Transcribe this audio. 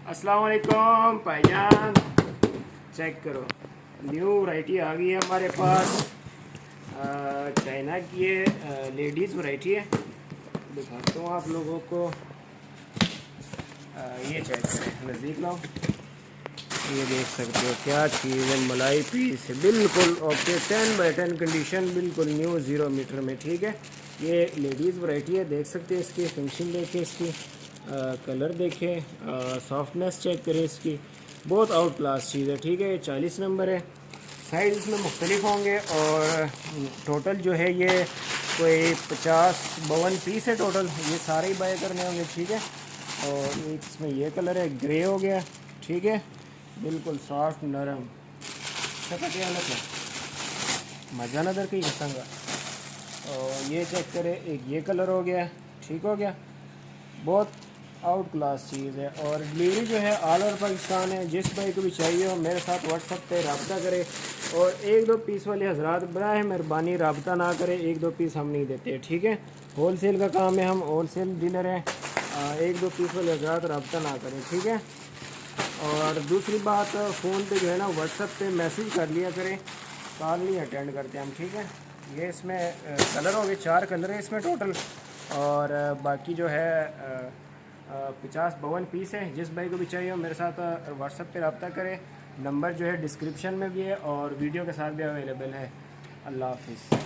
अस्सलाम वालेकुम भाईजान, चेक करो न्यू वैरायटी आ गई है हमारे पास। चाइना की ये लेडीज़ वैरायटी है, दिखाता हूँ आप लोगों को। ये चेक करें, नज़दीक लाओ। ये देख सकते हो क्या चीज़ है, मलाई पीस है बिल्कुल ओके, 10/10 कंडीशन, बिल्कुल न्यू 0 मीटर में। ठीक है, ये लेडीज़ वैरायटी है, देख सकते हैं। इसकी फिनिशिंग देखें, इसकी कलर देखें, सॉफ्टनेस चेक करें इसकी, बहुत आउट क्लास चीज़ है। ठीक है, ये 40 नंबर है। साइज़ इसमें मुख्तलिफ होंगे और टोटल जो है ये कोई 50-52 पीस है टोटल, ये सारे ही बाय करने होंगे। ठीक है, और एक इसमें ये कलर है, ग्रे हो गया। ठीक है, बिल्कुल सॉफ्ट नरम, सकते अलग है, मज़ा नज़र की किस्म का। और ये चेक करें, एक ये कलर हो गया। ठीक हो गया, बहुत आउट क्लास चीज़ है। और डिलीवरी जो है ऑल ओवर पाकिस्तान है। जिस भाई को भी चाहिए हो मेरे साथ व्हाट्सएप पे रब्ता करे। और 1-2 पीस वाले हजरात बराए मेहरबानी रब्ता ना करें, 1-2 पीस हम नहीं देते। ठीक है, होल सेल का काम है, हम होल सेल डीलर हैं। 1-2 पीस वाले हजरात रब्ता ना करें। ठीक है, और दूसरी बात, फ़ोन पे जो है ना व्हाट्सएप पे मैसेज कर लिया करें, कॉल नहीं अटेंड करते हम। ठीक है, ये इसमें कलर हो गए, 4 कलर है इसमें टोटल। और बाकी जो है 50-52 पीस है। जिस भाई को भी चाहिए हो मेरे साथ व्हाट्सएप पे रब्ता करें। नंबर जो है डिस्क्रिप्शन में भी है और वीडियो के साथ भी अवेलेबल है। अल्लाह हाफिज़।